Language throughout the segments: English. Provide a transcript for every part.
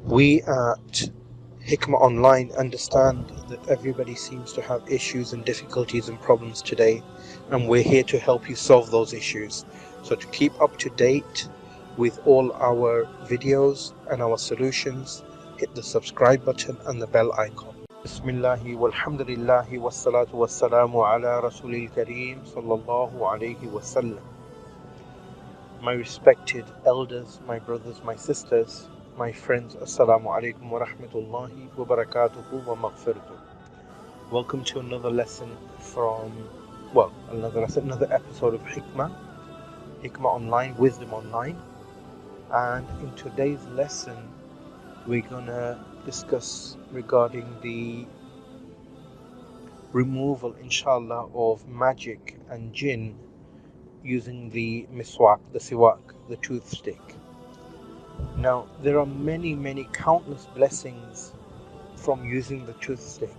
We at Hikmah Online understand that everybody seems to have issues and difficulties and problems today, and we're here to help you solve those issues. So to keep up to date with all our videos and our solutions, hit the subscribe button and the bell icon. Bismillahi walhamdulillahi wassalatu wassalamu ala rasulil kareem sallallahu alayhi wasallam. My respected elders, my brothers, my sisters, my friends, Assalamu alaikum wa rahmatullahi wa barakatuhu wa maghfiratuh. Welcome to another lesson another episode of Hikmah Online, Wisdom Online. And in today's lesson, we're gonna discuss regarding the removal, inshallah, of magic and jinn using the miswak, the siwak, the tooth stick. Now, there are many, countless blessings from using the tooth stick.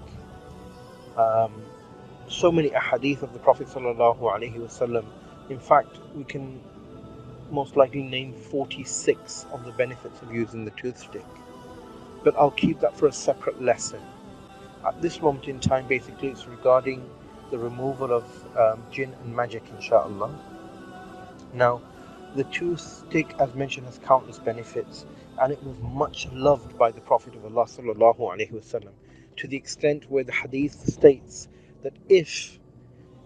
So many ahadith of the Prophet sallallahu alaihi wasallam. In fact, we can most likely name 46 of the benefits of using the tooth stick. But I'll keep that for a separate lesson. At this moment in time, basically, it's regarding the removal of jinn and magic, inshallah. Now, the tooth stick, as mentioned, has countless benefits, and it was much loved by the Prophet of Allah sallallahu alaihi wasallam, to the extent where the hadith states that if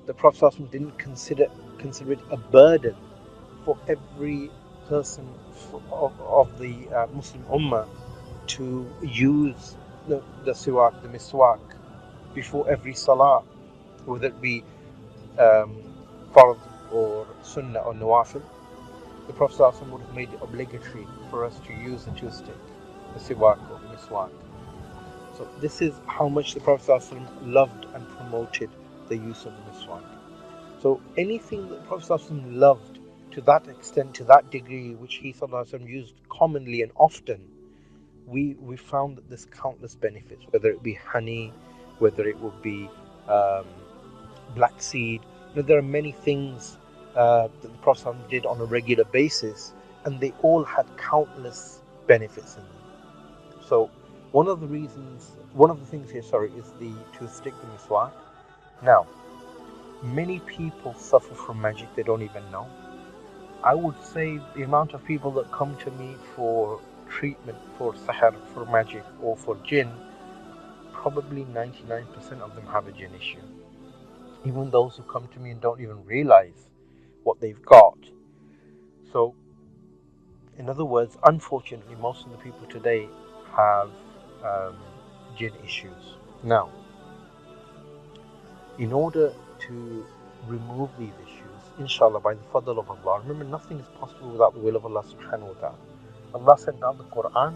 the Prophet sallallahu alaihi wasallam didn't consider it a burden for every person of the Muslim Ummah to use the siwak, the miswak, before every salah, whether it be fard or sunnah or nawafil, the Prophet ﷺ would have made it obligatory for us to use the tooth stick, the siwak or miswak. So this is how much the Prophet ﷺ loved and promoted the use of the miswak. So anything that the Prophet ﷺ loved to that extent, to that degree, which he ﷺ used commonly and often, we found that there's countless benefits, whether it be honey, whether it would be black seed. There are many things that the Prophet did on a regular basis, and they all had countless benefits in them. So one of the things here, is the tooth stick, the miswak. Now, many people suffer from magic they don't even know. I would say the amount of people that come to me for treatment for saher, for magic, or for jinn, probably 99% of them have a jinn issue. Even those who come to me and don't even realize what they've got. So, in other words, unfortunately, most of the people today have jinn issues. Now, in order to remove these issues, inshallah, by the fadal of Allah, remember, nothing is possible without the will of Allah subhanahu wa ta'ala. Allah sent down the Quran,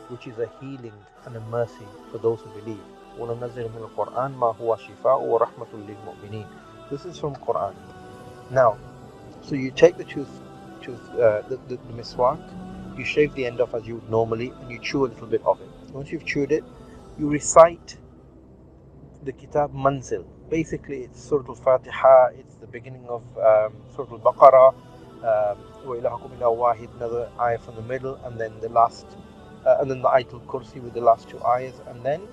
which is a healing and a mercy for those who believe. وَنَنَزِّلُ مِنَ الْقُرْآنِ مَا هُوَ شِفَاءٌ وَرَحْمَةٌ لِلْمُؤْمِنِينَ. This is from Quran. Now, so you take the the miswak, you shave the end off as you would normally, and you chew a little bit of it. Once you've chewed it, you recite the kitab Manzil. Basically, it's Suratul Fateha, it's the beginning of Suratul Baqarah, وَإِلَهَكُمْ إِلَهٌ وَاحِدٌ, another ayah from the middle, and then the last, and then the Ayetal kursi with the last two ayahs, and then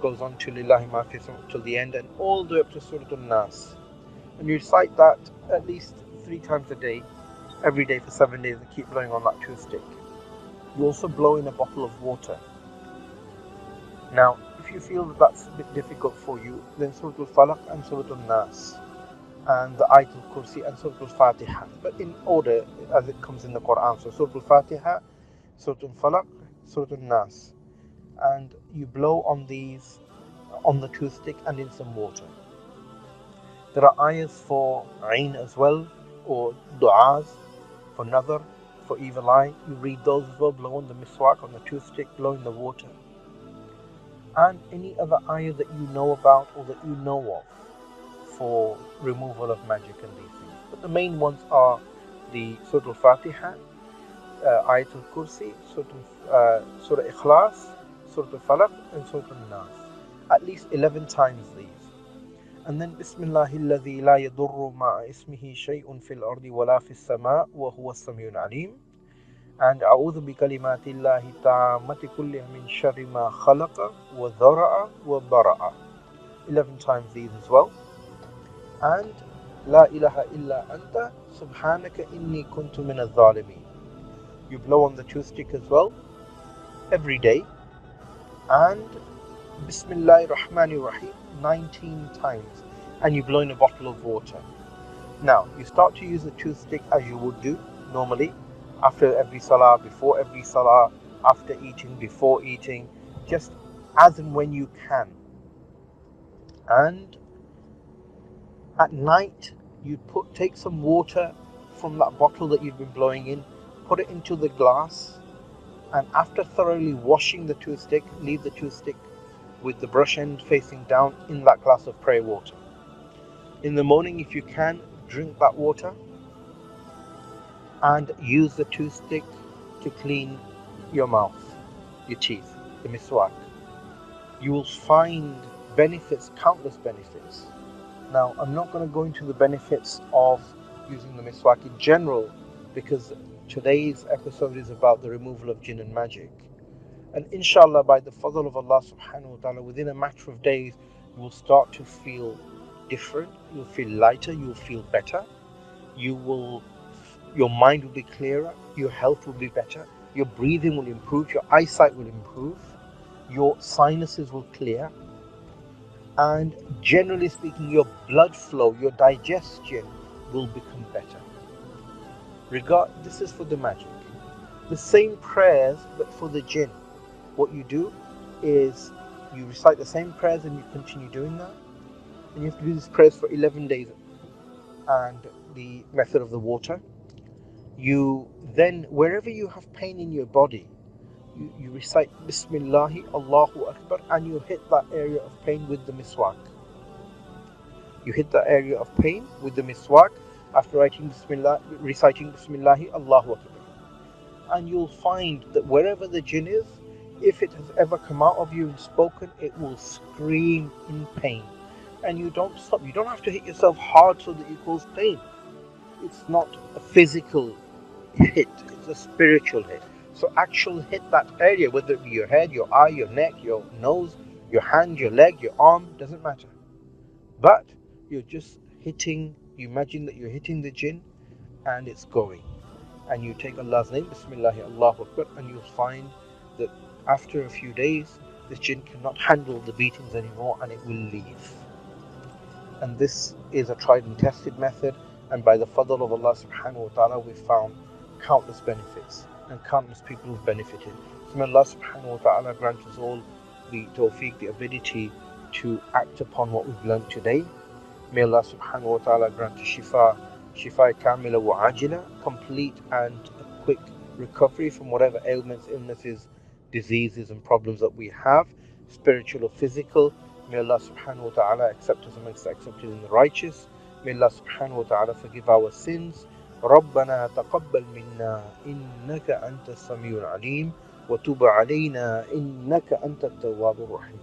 goes on to Lillahi ma fi till the end, and all the way up to Suratul Naas. And you recite that at least 3 times a day, every day for 7 days, and keep blowing on that tooth stick. You also blow in a bottle of water. Now, if you feel that that's a bit difficult for you, then Suratul falaq and Suratul Naas, and the Ayetal kursi and Suratul Fateha, but in order as it comes in the Quran. So Suratul Fateha, Suratul falaq, Suratul Naas, and you blow on these on the toothstick and in some water. There are ayahs for ain as well, or du'as for nadar, for evil eye. You read those as well, blow on the miswak, on the toothstick, blow in the water. And any other ayah that you know about or that you know of for removal of magic and these things. But the main ones are the Suratul Fateha, Ayatul Kursi, Suratul Ikhlas, Suratul Falaq, and Suratul Naas. At least 11 times these. And then Bismillahi alladhi la yadurru ma'a ismihi shay'un fil ardi wa la fis sama' wa huwa as-sami'ul alim. And أعوذ بكلمات الله التامة كلها من شر ما خلق وذرأ وبرأ. 11 times these as well. And لا إله إلا أنت سبحانك إني كنت من الظالمين. You blow on the toothstick as well every day. And Bismillahir Rahmanir Rahim 19 times. And you blow in a bottle of water. Now, you start to use the toothstick as you would do normally, after every salah, before every salah, after eating, before eating, just as and when you can. And at night, you take some water from that bottle that you've been blowing in, put it into the glass, and after thoroughly washing the toothstick, leave the toothstick with the brush end facing down in that glass of prayer water. In the morning, if you can, drink that water and use the toothstick to clean your mouth, your teeth, the miswak. You will find benefits, countless benefits. Now, I'm not going to go into the benefits of using the miswak in general because today's episode is about the removal of jinn and magic. And inshallah, by the fadal of Allah subhanahu wa ta'ala, within a matter of days, you will start to feel different, you'll feel lighter, you'll feel better, your mind will be clearer, your health will be better, your breathing will improve, your eyesight will improve, your sinuses will clear, and generally speaking, your blood flow, your digestion will become better. This is for the magic. The same prayers, but for the jinn. What you do is you recite the same prayers and you continue doing that. And you have to do these prayers for 11 days. And the method of the water. You then, wherever you have pain in your body, you recite Bismillahi Allahu Akbar and you hit that area of pain with the miswak. You hit that area of pain with the miswak after reciting Bismillahi Allahu Akbar. And you'll find that wherever the jinn is, if it has ever come out of you and spoken, it will scream in pain. And you don't stop. You don't have to hit yourself hard so that you cause pain. It's not a physical hit, it's a spiritual hit. So actual hit that area, whether it be your head, your eye, your neck, your nose, your hand, your leg, your arm, doesn't matter. But you're just hitting, you imagine that you're hitting the jinn and it's going. And you take Allah's name, Bismillah, Allahu Akbar, and you'll find that after a few days, this jinn cannot handle the beatings anymore and it will leave. And this is a tried and tested method, and by the fadal of Allah subhanahu wa ta'ala, we've found countless benefits and countless people who've benefited. So may Allah subhanahu wa ta'ala grant us all the tawfiq, the ability to act upon what we've learned today. May Allah subhanahu wa ta'ala grant us shifa kamila wa ajila, complete and a quick recovery from whatever ailments, illnesses, diseases and problems that we have, spiritual or physical. May Allah subhanahu wa ta'ala accept us amongst the accepted and the righteous. May Allah subhanahu wa ta'ala forgive our sins. ربنا تقبل منا إنك أنت السميع العليم وتب علينا إنك أنت التواب الرحيم.